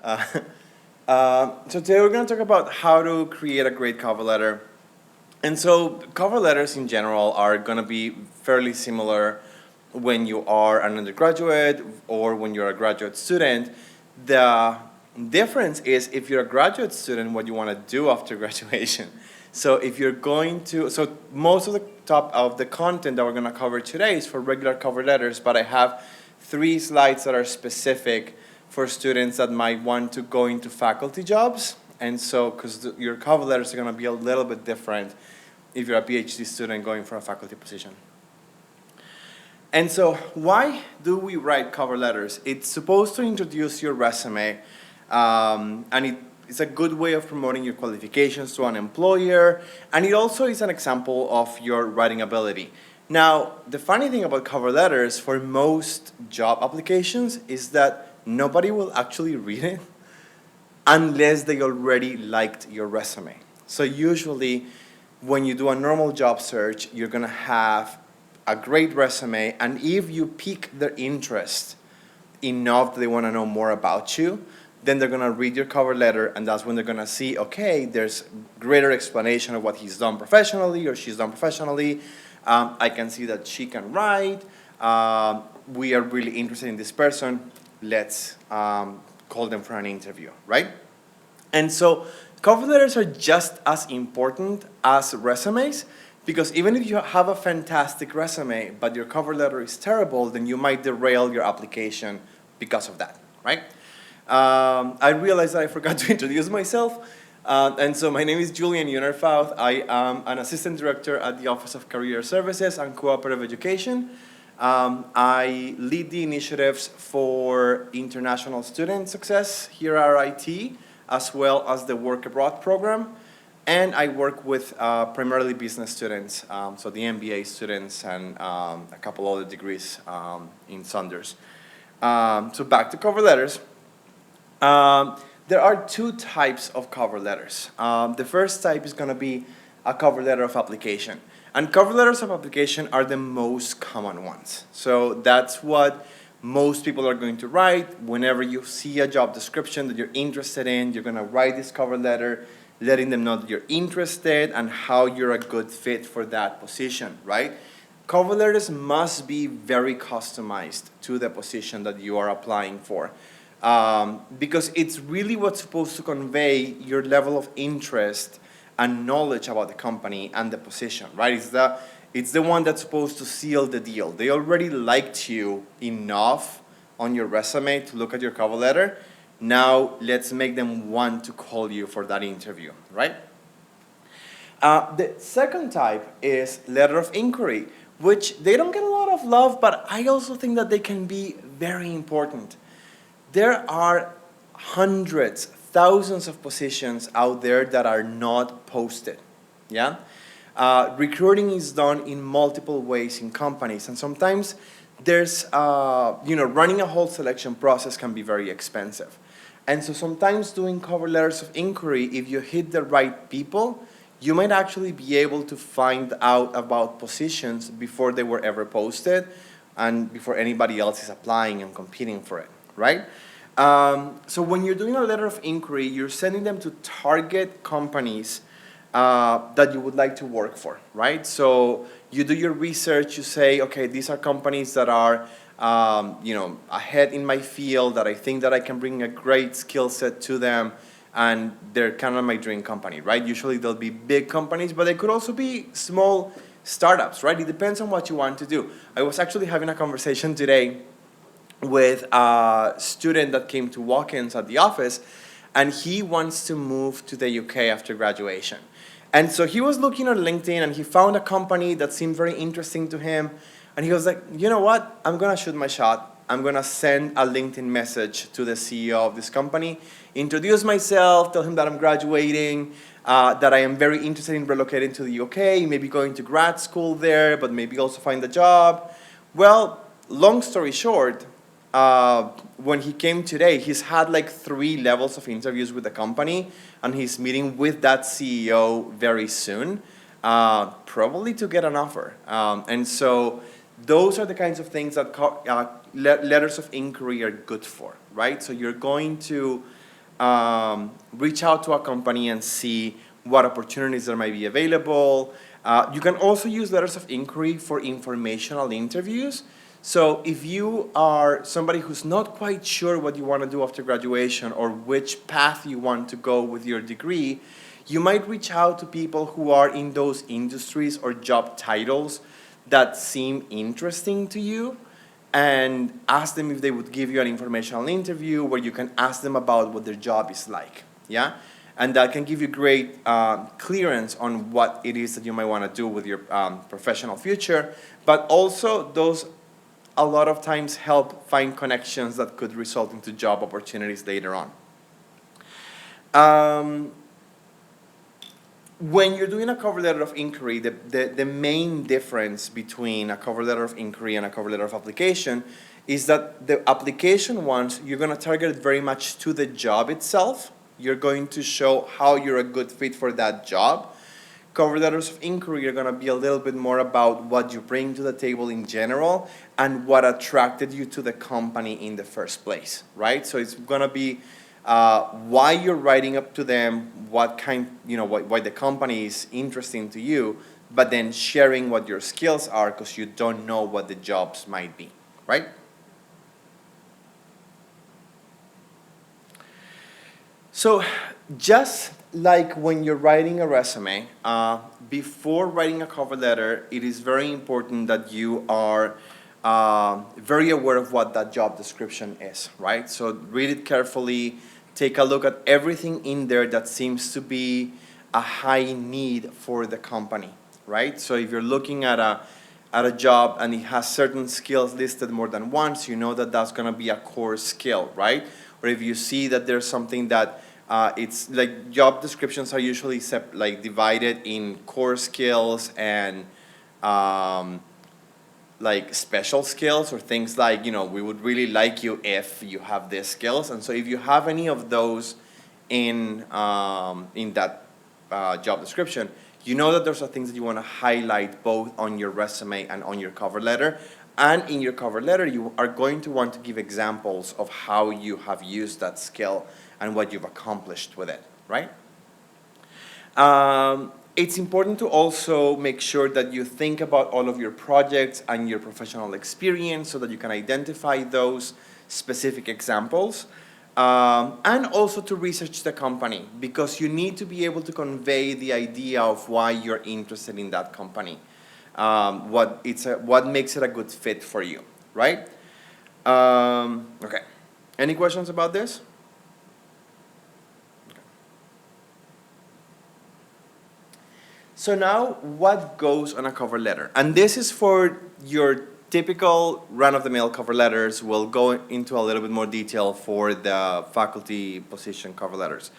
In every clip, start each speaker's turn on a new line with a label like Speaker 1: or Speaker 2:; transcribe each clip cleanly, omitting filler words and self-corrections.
Speaker 1: Uh, so today we're going to talk about how to create a great cover letter. And so cover letters in general are going to be fairly similar when you are an undergraduate or when you're a graduate student. The difference is if you're a graduate student, what you want to do after graduation. So if you're going to, so most of the top of the content that we're going to cover today is for regular cover letters, but I have 3 slides that are specific for students that might want to go into faculty jobs. And so, because your cover letters are going to be a little bit different if you're a PhD student going for a faculty position. And so, why do we write cover letters? It's supposed to introduce your resume, and it's a good way of promoting your qualifications to an employer, and it also is an example of your writing ability. Now, the funny thing about cover letters for most job applications is that nobody will actually read it unless they already liked your resume. So usually, when you do a normal job search, you're gonna have a great resume, and if you pique their interest enough that they wanna know more about you, then they're gonna read your cover letter, and that's when they're gonna see, okay, there's greater explanation of what he's done professionally or she's done professionally. I can see that she can write. We are really interested in this person. Let's call them for an interview, right? And so cover letters are just as important as resumes, because even if you have a fantastic resume, but your cover letter is terrible, then you might derail your application because of that, right? I realized that I forgot to introduce myself. And so my name is Julian Huenerfauth. I am an assistant director at the Office of Career Services and Cooperative Education. I lead the initiatives for international student success here at RIT, as well as the Work Abroad program. And I work with primarily business students, so the MBA students and a couple other degrees in Saunders. So back to cover letters. There are 2 types of cover letters. The first type is going to be a cover letter of application. And cover letters of application are the most common ones. So that's what most people are going to write. Whenever you see a job description that you're interested in, you're going to write this cover letter, letting them know that you're interested and how you're a good fit for that position, right? Cover letters must be very customized to the position that you are applying for. Because it's really what's supposed to convey your level of interest and knowledge about the company and the position, right? It's the one that's supposed to seal the deal. They already liked you enough on your resume to look at your cover letter. Now let's make them want to call you for that interview, right? The second type is letter of inquiry, which they don't get a lot of love, but I also think that they can be very important. There are hundreds, thousands of positions out there that are not posted, yeah? Recruiting is done in multiple ways in companies, and sometimes there's, running a whole selection process can be very expensive. And so sometimes doing cover letters of inquiry, if you hit the right people, you might actually be able to find out about positions before they were ever posted and before anybody else is applying and competing for it, right? So when you're doing a letter of inquiry, you're sending them to target companies that you would like to work for, right? So you do your research, you say, okay, these are companies that are ahead in my field, that I think that I can bring a great skill set to them, and they're kind of my dream company, right? Usually they'll be big companies, but they could also be small startups, right? It depends on what you want to do. I was actually having a conversation today with a student that came to walk-ins at the office, and he wants to move to the UK after graduation. And so he was looking on LinkedIn, and he found a company that seemed very interesting to him, and he was like, you know what, I'm gonna shoot my shot. I'm gonna send a LinkedIn message to the CEO of this company, introduce myself, tell him that I'm graduating, that I am very interested in relocating to the UK, maybe going to grad school there, but maybe also find a job. Well, long story short, when he came today, he's had like 3 levels of interviews with the company, and he's meeting with that CEO very soon, probably to get an offer. And so those are the kinds of things that letters of inquiry are good for, right? So you're going to reach out to a company and see what opportunities there might be available. You can also use letters of inquiry for informational interviews. So if you are somebody who's not quite sure what you want to do after graduation or which path you want to go with your degree, you might reach out to people who are in those industries or job titles that seem interesting to you and ask them if they would give you an informational interview where you can ask them about what their job is like, yeah? And that can give you great clearance on what it is that you might want to do with your professional future, but also those a lot of times help find connections that could result into job opportunities later on. When you're doing a cover letter of inquiry, the main difference between a cover letter of inquiry and a cover letter of application is that the application ones, you're going to target it very much to the job itself. You're going to show how you're a good fit for that job. Cover letters of inquiry are going to be a little bit more about what you bring to the table in general and what attracted you to the company in the first place, right? So it's going to be why you're writing up to them, what kind, why the company is interesting to you, but then sharing what your skills are because you don't know what the jobs might be, right? So just like when you're writing a resume, before writing a cover letter, it is very important that you are very aware of what that job description is, right? So read it carefully, take a look at everything in there that seems to be a high need for the company, right? So if you're looking at a job and it has certain skills listed more than once, you know that that's going to be a core skill, right? Or if you see that there's something that it's like job descriptions are usually divided in core skills and like special skills or things like, we would really like you if you have these skills. And so if you have any of those in that job description, you know that those are things that you want to highlight both on your resume and on your cover letter. And in your cover letter, you are going to want to give examples of how you have used that skill and what you've accomplished with it, right? It's important to also make sure that you think about all of your projects and your professional experience so that you can identify those specific examples. And also to research the company because you need to be able to convey the idea of why you're interested in that company. What makes it a good fit for you, right? Okay. Any questions about this? Okay. So now, what goes on a cover letter? And this is for your typical run-of-the-mill cover letters. We'll go into a little bit more detail for the faculty position cover letters.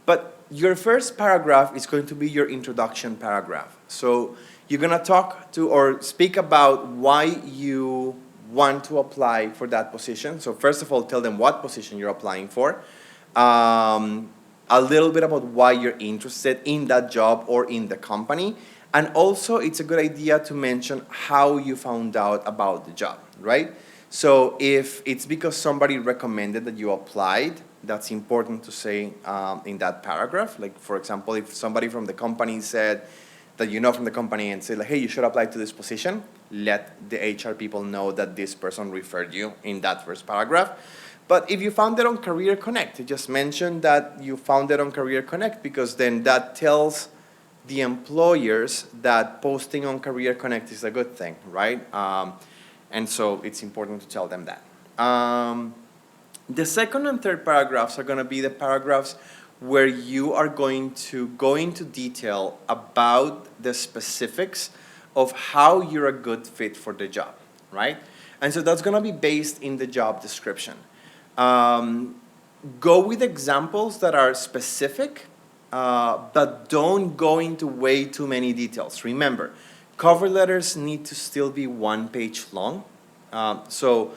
Speaker 1: But your first paragraph is going to be your introduction paragraph. So you're going to talk to or speak about why you want to apply for that position. So first of all, tell them what position you're applying for. A little bit about why you're interested in that job or in the company. And also, it's a good idea to mention how you found out about the job, right? So if it's because somebody recommended that you applied, that's important to say in that paragraph. Like, for example, if somebody from the company said that you know from the company and say, like, hey, you should apply to this position, let the HR people know that this person referred you in that first paragraph. But if you found it on Career Connect, just mention that you found it on Career Connect because then that tells the employers that posting on Career Connect is a good thing, right? And so it's important to tell them that. The second and third paragraphs are going to be the paragraphs where you are going to go into detail about the specifics of how you're a good fit for the job, right? And so that's going to be based in the job description. Go with examples that are specific, but don't go into way too many details. Remember, cover letters need to still be 1 page long. So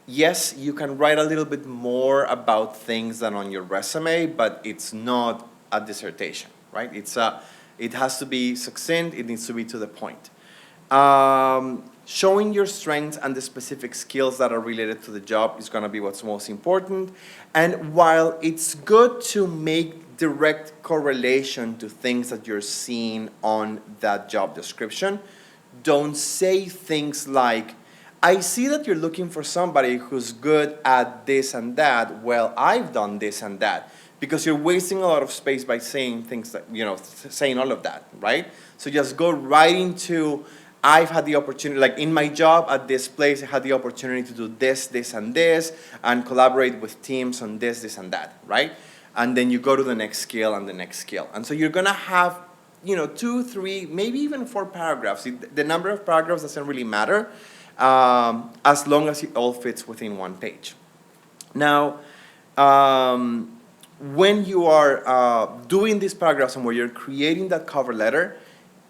Speaker 1: yes, you can write a little bit more about things than on your resume, but it's not a dissertation, right? It has to be succinct. It needs to be to the point. showing your strengths and the specific skills that are related to the job is going to be what's most important. And while it's good to make direct correlation to things that you're seeing on that job description, don't say things like, I see that you're looking for somebody who's good at this and that. Well, I've done this and that. Because you're wasting a lot of space by saying things that, saying all of that, right? So just go right into, I've had the opportunity, like in my job at this place, I had the opportunity to do this, this, and collaborate with teams on this, this, and that, right? And then you go to the next skill and the next skill. And so you're gonna have, 2, 3, maybe even 4 paragraphs. The number of paragraphs doesn't really matter, as long as it all fits within one page. Now, when you are doing these paragraphs and where you're creating that cover letter,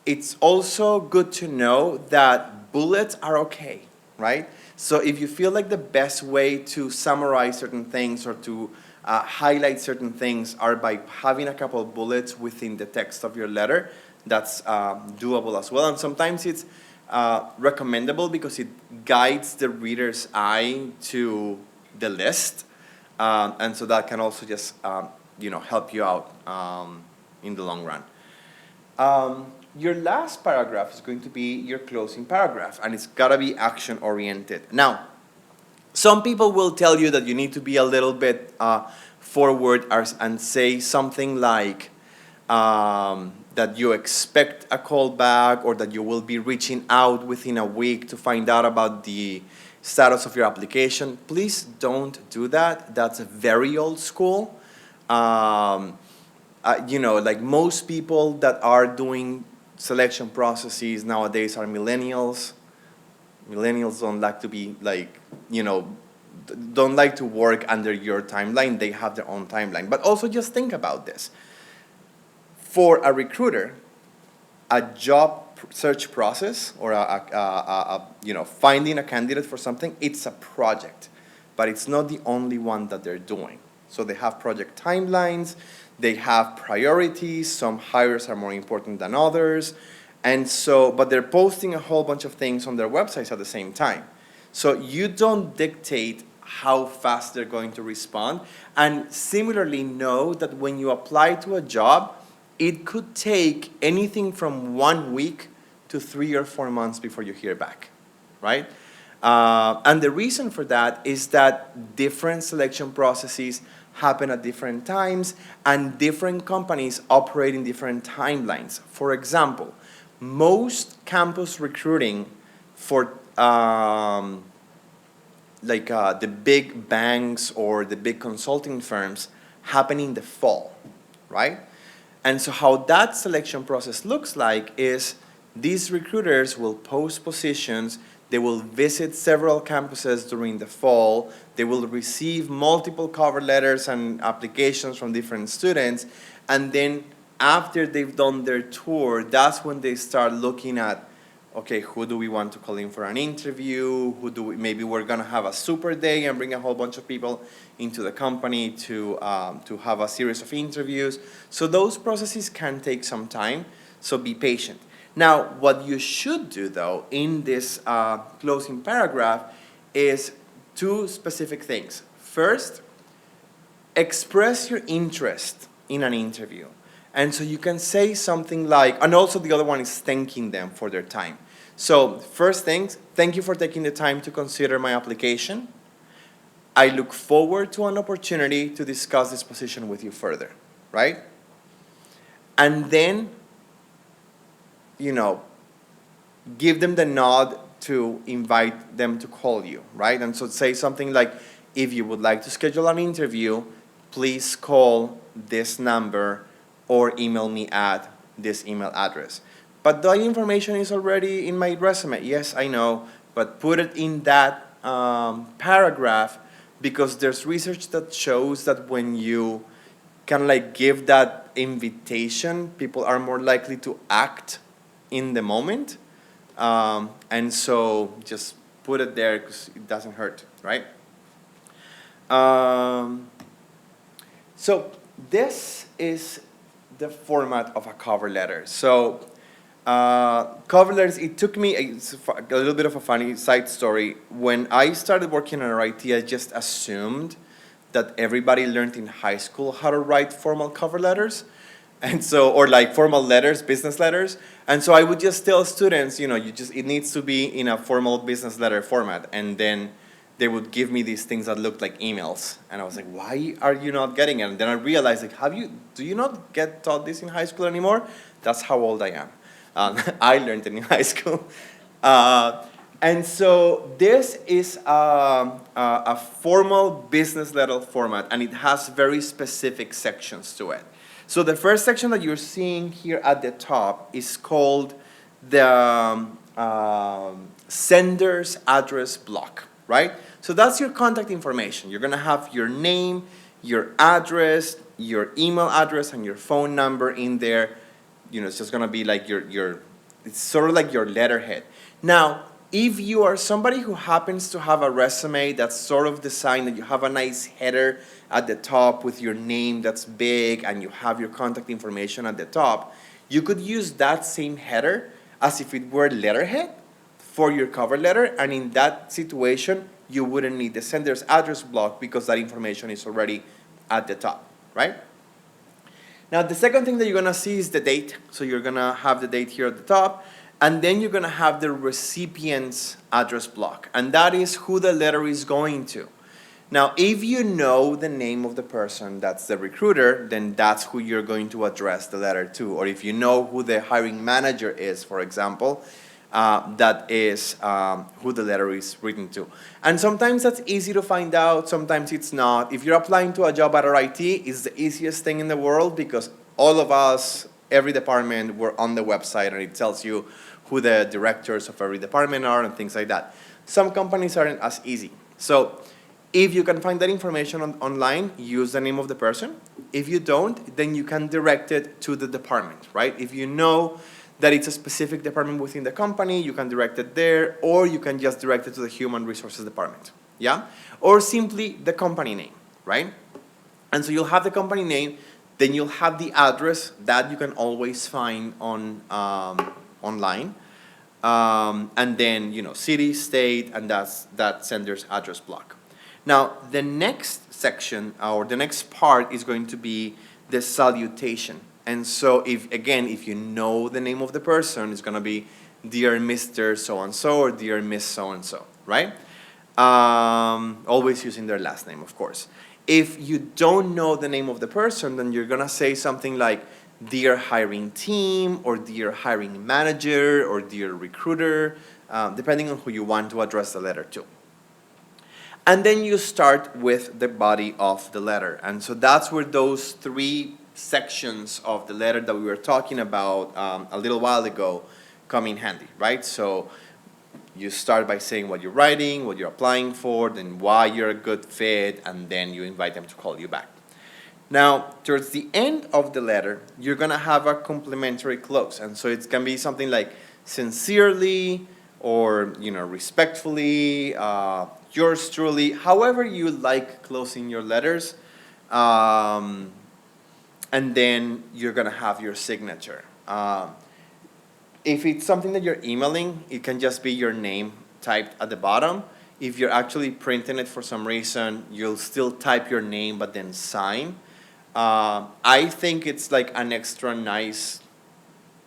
Speaker 1: it's also good to know that bullets are okay, right? So if you feel like the best way to summarize certain things or to highlight certain things are by having a couple of bullets within the text of your letter, that's doable as well. And sometimes it's recommendable because it guides the reader's eye to the list. And so that can also just help you out in the long run. Your last paragraph is going to be your closing paragraph, and it's got to be action-oriented. Now, some people will tell you that you need to be a little bit forward and say something like that you expect a call back or that you will be reaching out within a week to find out about the status of your application. Please don't do that. That's very old school. Like most people that are doing selection processes nowadays are millennials. Millennials don't like to be don't like to work under your timeline. They have their own timeline. But also just think about this. For a recruiter, a job search process or finding a candidate for something, it's a project, but it's not the only one that they're doing. So they have project timelines, they have priorities, some hires are more important than others, and so, but they're posting a whole bunch of things on their websites at the same time. So you don't dictate how fast they're going to respond, and similarly know that when you apply to a job, it could take anything from 1 week to 3 or 4 months before you hear back, right? And the reason for that is that different selection processes happen at different times and different companies operate in different timelines. For example, most campus recruiting for the big banks or the big consulting firms happen in the fall, right? And so how that selection process looks like is these recruiters will post positions, they will visit several campuses during the fall, they will receive multiple cover letters and applications from different students, and then after they've done their tour, that's when they start looking at, okay, who do we want to call in for an interview? Maybe we're gonna have a super day and bring a whole bunch of people into the company to have a series of interviews. So those processes can take some time, so be patient. Now, what you should do though in this closing paragraph is 2 specific things. First, express your interest in an interview. And so you can say something like, and also the other one is thanking them for their time. So first things, thank you for taking the time to consider my application. I look forward to an opportunity to discuss this position with you further, right? And then, give them the nod to invite them to call you, right? And so say something like, if you would like to schedule an interview, please call this number or email me at this email address. But the information is already in my resume. Yes, I know, but put it in that paragraph because there's research that shows that when you kind of give that invitation, people are more likely to act in the moment. And so just put it there because it doesn't hurt, right? So this is the format of a cover letter. So Cover letters, it took me a little bit of a funny side story. When I started working in IT, I just assumed that everybody learned in high school how to write formal cover letters. And so, or like formal letters, business letters. And so I would just tell students, it needs to be in a formal business letter format. And then they would give me these things that looked like emails. And I was like, why are you not getting it? And then I realized, like, do you not get taught this in high school anymore? That's how old I am. I learned it in high school. And so this is a formal business letter format, and it has very specific sections to it. So the first section that you're seeing here at the top is called the sender's address block, right? So that's your contact information. You're gonna have your name, your address, your email address, and your phone number in there. It's just gonna be like it's sort of like your letterhead. Now, if you are somebody who happens to have a resume that's sort of designed that you have a nice header at the top with your name that's big and you have your contact information at the top, you could use that same header as if it were letterhead for your cover letter, and in that situation, you wouldn't need the sender's address block because that information is already at the top, right? Now, the second thing that you're gonna see is the date. So you're gonna have the date here at the top, and then you're gonna have the recipient's address block, and that is who the letter is going to. Now, if you know the name of the person that's the recruiter, then that's who you're going to address the letter to. Or if you know who the hiring manager is, for example, that is who the letter is written to. And sometimes that's easy to find out, sometimes it's not. If you're applying to a job at RIT, it's the easiest thing in the world because all of us, every department, we're on the website and it tells you who the directors of every department are and things like that. Some companies aren't as easy. So if you can find that information online, use the name of the person. If you don't, then you can direct it to the department, right? If you know that it's a specific department within the company, you can direct it there, or you can just direct it to the human resources department, yeah? Or simply the company name, right? And so you'll have the company name, then you'll have the address that you can always find on online, and then city, state, and that's that sender's address block. Now the next section or the next part is going to be the salutation. And so if you know the name of the person, it's gonna be Dear Mr. So-and-so or Dear Miss So-and-so, right? Always using their last name, of course. If you don't know the name of the person, then you're gonna say something like Dear Hiring Team or Dear Hiring Manager or Dear Recruiter, depending on who you want to address the letter to. And then you start with the body of the letter. And so that's where those three sections of the letter that we were talking about a little while ago come in handy, right? So you start by saying what you're writing, what you're applying for, then why you're a good fit, and then you invite them to call you back. Now, towards the end of the letter, you're gonna have a complimentary close. And so it can be something like sincerely or respectfully, yours truly, however you like closing your letters. And then you're gonna have your signature. If it's something that you're emailing, it can just be your name typed at the bottom. If you're actually printing it for some reason, you'll still type your name but then sign. I think it's like an extra nice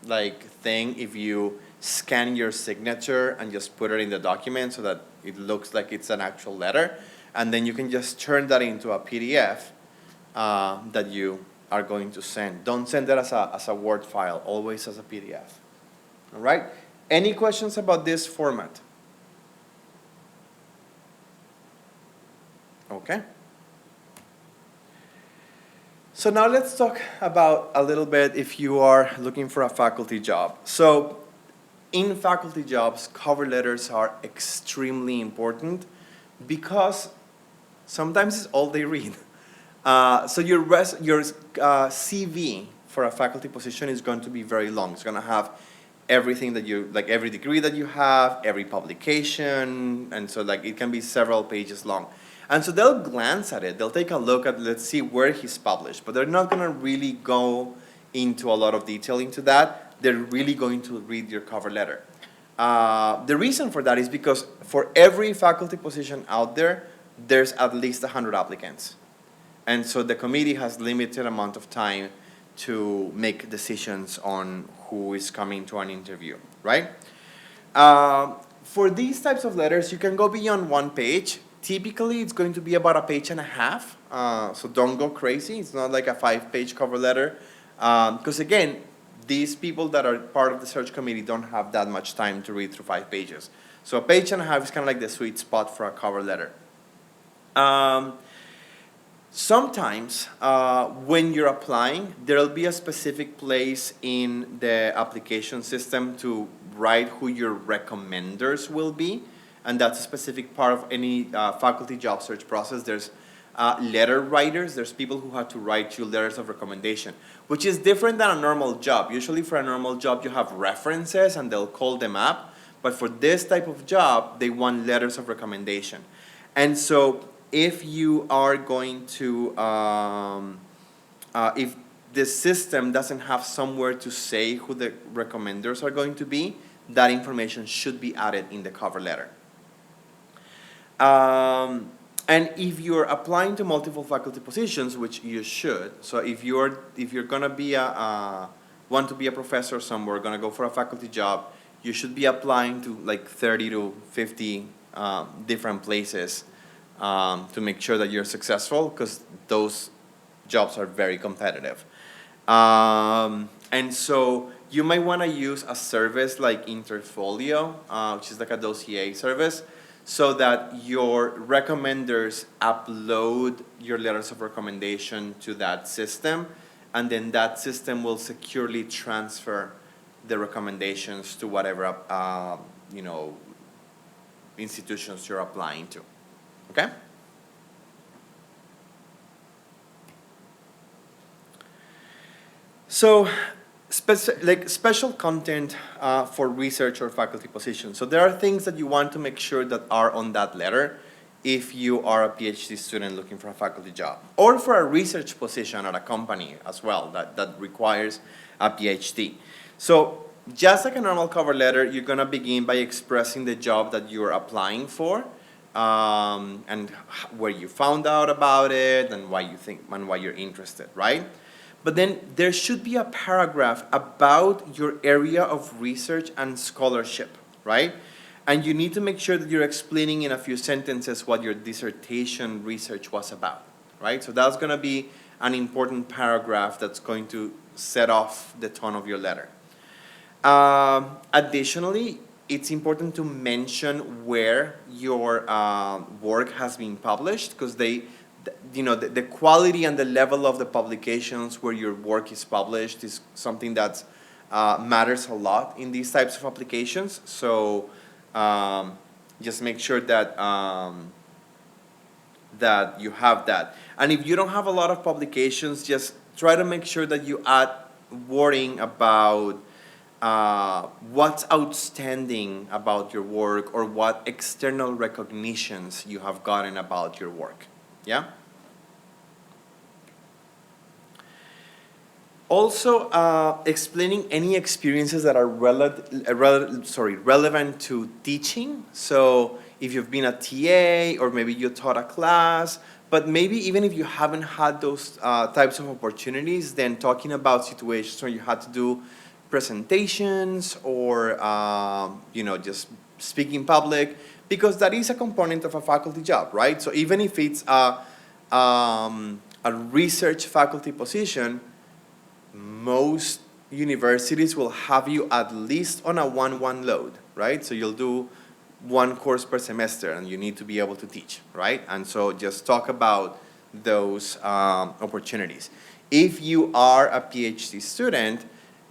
Speaker 1: thing if you scan your signature and just put it in the document so that it looks like it's an actual letter, and then you can just turn that into a PDF that you are going to send. Don't send it as a Word file, always as a PDF. All right? Any questions about this format? Okay. So now let's talk about a little bit if you are looking for a faculty job. So in faculty jobs, cover letters are extremely important because sometimes it's all they read. So your CV for a faculty position is going to be very long. It's going to have everything that every degree that you have, every publication, and so it can be several pages long. And so they'll glance at it, they'll take a look at, let's see where he's published, but they're not going to really go into a lot of detail into that. they're really going to read your cover letter. The reason for that is because for every faculty position out there, there's at least 100 applicants. And so the committee has limited amount of time to make decisions on who is coming to an interview, right? For these types of letters, you can go beyond one page. Typically, it's going to be about a page and a half, so don't go crazy. It's not like a 5-page cover letter, because again, these people that are part of the search committee don't have that much time to read through 5 pages. So a page and a half is kind of like the sweet spot for a cover letter. Sometimes when you're applying, there'll be a specific place in the application system to write who your recommenders will be, and that's a specific part of any faculty job search process. There's letter writers. There's people who have to write you letters of recommendation, which is different than a normal job. Usually for a normal job, you have references and they'll call them up. But for this type of job, they want letters of recommendation. And so if you are going to, if the system doesn't have somewhere to say who the recommenders are going to be, that information should be added in the cover letter. And if you're applying to multiple faculty positions, which you should, so if you're gonna be want to be a professor somewhere, gonna go for a faculty job, you should be applying to like 30 to 50 different places to make sure that you're successful, because those jobs are very competitive. And so you might want to use a service like Interfolio, which is like a dossier service, so that your recommenders upload your letters of recommendation to that system, and then that system will securely transfer the recommendations to whatever institutions you're applying to. Okay? So, special content for research or faculty positions. So there are things that you want to make sure that are on that letter if you are a PhD student looking for a faculty job, or for a research position at a company as well that requires a PhD. So just like a normal cover letter, you're gonna begin by expressing the job that you're applying for, and where you found out about it, and why you think and why you're interested, right? But then there should be a paragraph about your area of research and scholarship, right? And you need to make sure that you're explaining in a few sentences what your dissertation research was about, right? So that's going to be an important paragraph that's going to set off the tone of your letter. Additionally, it's important to mention where your work has been published, because the quality and the level of the publications where your work is published is something that matters a lot in these types of applications. So just make sure that that you have that. And if you don't have a lot of publications, just try to make sure that you add wording about what's outstanding about your work, or what external recognitions you have gotten about your work. Yeah? Also, explaining any experiences that are relevant to teaching. So if you've been a TA, or maybe you taught a class, but maybe even if you haven't had those types of opportunities, then talking about situations where you had to do presentations, or just speak in public, because that is a component of a faculty job, right? So even if it's a research faculty position, most universities will have you at least on a 1-1 load, right? So you'll do one course per semester, and you need to be able to teach, right? And so just talk about those opportunities. If you are a PhD student,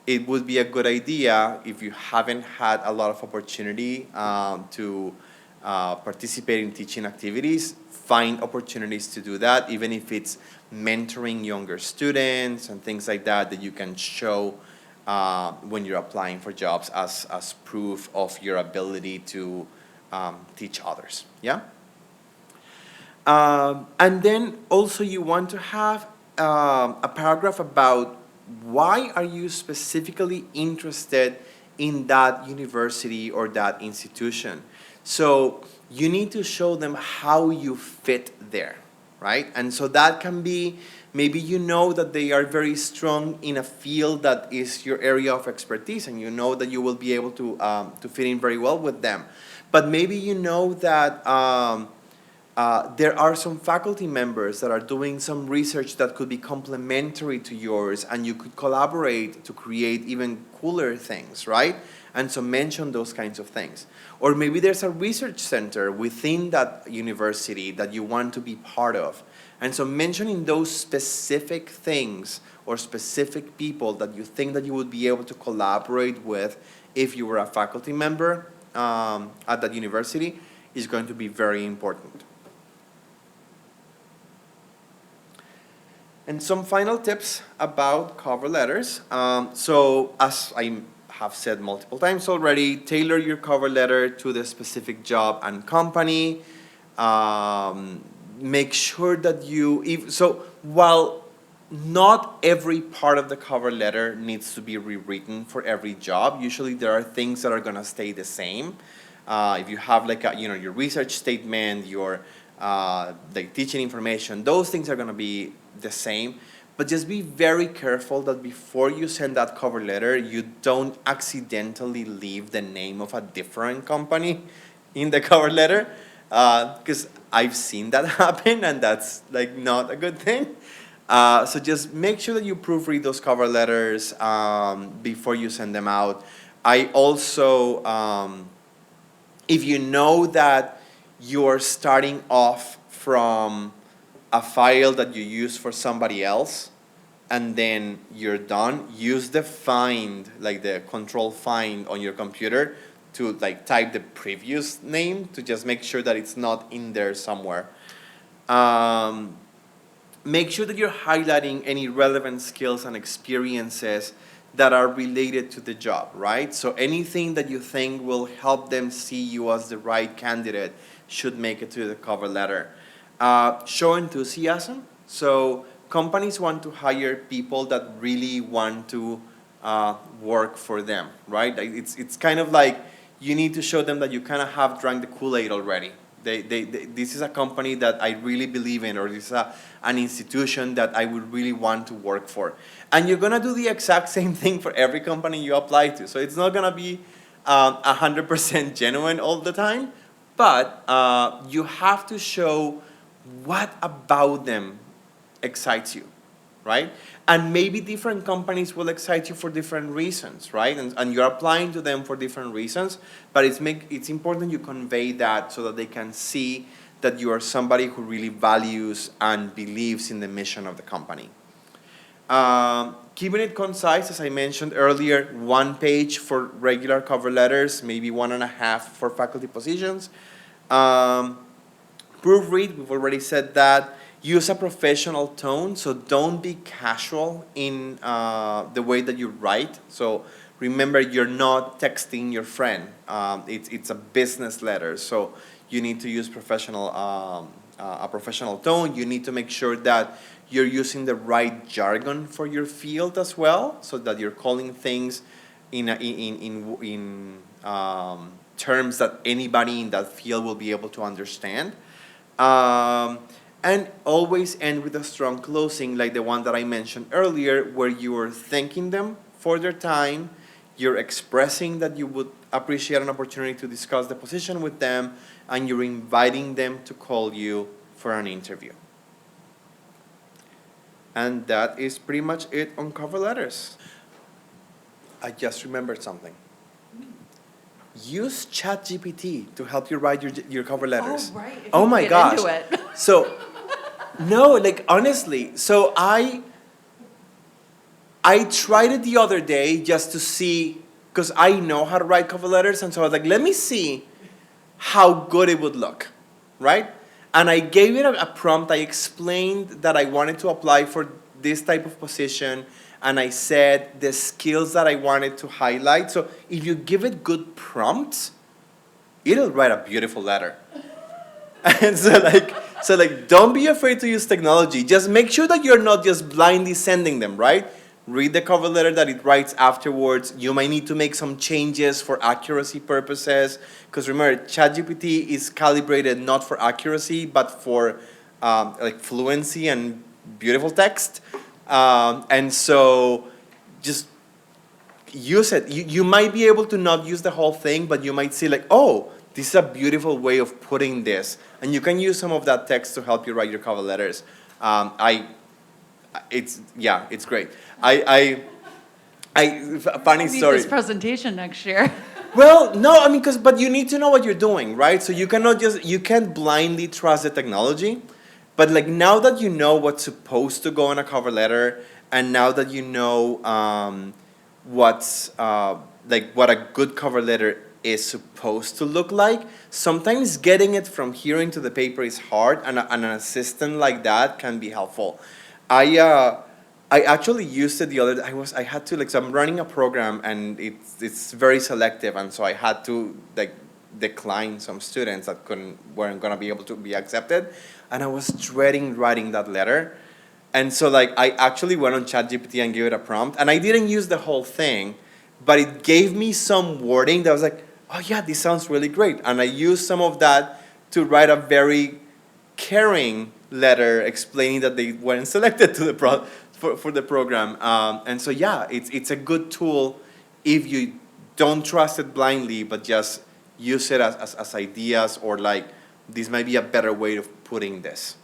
Speaker 1: it would be a good idea, if you haven't had a lot of opportunity to participate in teaching activities, find opportunities to do that, even if it's mentoring younger students and things like that, that you can show when you're applying for jobs as proof of your ability to teach others. Yeah? And then also you want to have a paragraph about why are you specifically interested in that university or that institution? So you need to show them how you fit there, right? And so that can be, maybe you know that they are very strong in a field that is your area of expertise, and you know that you will be able to fit in very well with them. But maybe you know that there are some faculty members that are doing some research that could be complementary to yours, and you could collaborate to create even cooler things, right? And so mention those kinds of things. Or maybe there's a research center within that university that you want to be part of. And so mentioning those specific things or specific people that you think that you would be able to collaborate with if you were a faculty member at that university is going to be very important. And some final tips about cover letters. So as I have said multiple times already, tailor your cover letter to the specific job and company. Make sure that while not every part of the cover letter needs to be rewritten for every job, usually there are things that are gonna stay the same. If you have like your research statement, your like teaching information, those things are gonna be the same. But just be very careful that before you send that cover letter, you don't accidentally leave the name of a different company in the cover letter, because I've seen that happen, and that's like not a good thing. So just make sure that you proofread those cover letters before you send them out. I also, if you know that you're starting off from a file that you use for somebody else, and then you're done, use the find, like the control find on your computer to like type the previous name to just make sure that it's not in there somewhere. Make sure that you're highlighting any relevant skills and experiences that are related to the job, right? So anything that you think will help them see you as the right candidate should make it to the cover letter. Show enthusiasm. So companies want to hire people that really want to work for them, right? It's kind of like you need to show them that you kind of have drank the Kool-Aid already. This is a company that I really believe in, or this is an institution that I would really want to work for. And you're gonna do the exact same thing for every company you apply to. So it's not gonna be 100% genuine all the time, but you have to show what about them excites you, right? And maybe different companies will excite you for different reasons, right? And you're applying to them for different reasons, but it's important you convey that so that they can see that you are somebody who really values and believes in the mission of the company. Keeping it concise, as I mentioned earlier, 1 page for regular cover letters, maybe 1.5 for faculty positions. Proofread, we've already said that. Use a professional tone, so don't be casual in the way that you write. So remember, you're not texting your friend. It's a business letter, so you need to use a professional tone. You need to make sure that you're using the right jargon for your field as well, so that you're calling things in terms that anybody in that field will be able to understand. And always end with a strong closing, like the one that I mentioned earlier, where you are thanking them for their time, you're expressing that you would appreciate an opportunity to discuss the position with them, and you're inviting them to call you for an interview. And that is pretty much it on cover letters. I just remembered something. Use ChatGPT to help you write your cover letters.
Speaker 2: Oh, right.
Speaker 1: Oh my gosh.
Speaker 2: Into it.
Speaker 1: So, no, like honestly, so I tried it the other day just to see, because I know how to write cover letters, and so I was like, let me see how good it would look, right? And I gave it a prompt. I explained that I wanted to apply for this type of position, and I said the skills that I wanted to highlight. So if you give it good prompts, it'll write a beautiful letter. And so like, don't be afraid to use technology. Just make sure that you're not just blindly sending them, right? read the cover letter that it writes afterwards. You might need to make some changes for accuracy purposes, because remember, ChatGPT is calibrated not for accuracy, but for like fluency and beautiful text. And so just use it. You might be able to not use the whole thing, but you might see like, oh, this is a beautiful way of putting this. And you can use some of that text to help you write your cover letters. It's great. Funny
Speaker 2: Need
Speaker 1: story.
Speaker 2: this presentation next year.
Speaker 1: Well, no, I mean, but you need to know what you're doing, right? So you can't blindly trust the technology. But like now that you know what's supposed to go in a cover letter, and now that you know what's what a good cover letter is supposed to look like, sometimes getting it from here into the paper is hard, and an assistant like that can be helpful. I actually used it the other day. I had to so I'm running a program, and it's very selective, and so I had to decline some students that weren't gonna be able to be accepted, and I was dreading writing that letter. And so I actually went on ChatGPT and gave it a prompt, and I didn't use the whole thing, but it gave me some wording that was like, oh yeah, this sounds really great. And I used some of that to write a very caring letter explaining that they weren't selected to for the program. And so yeah, it's a good tool if you don't trust it blindly, but just use it as ideas, or this might be a better way of putting this.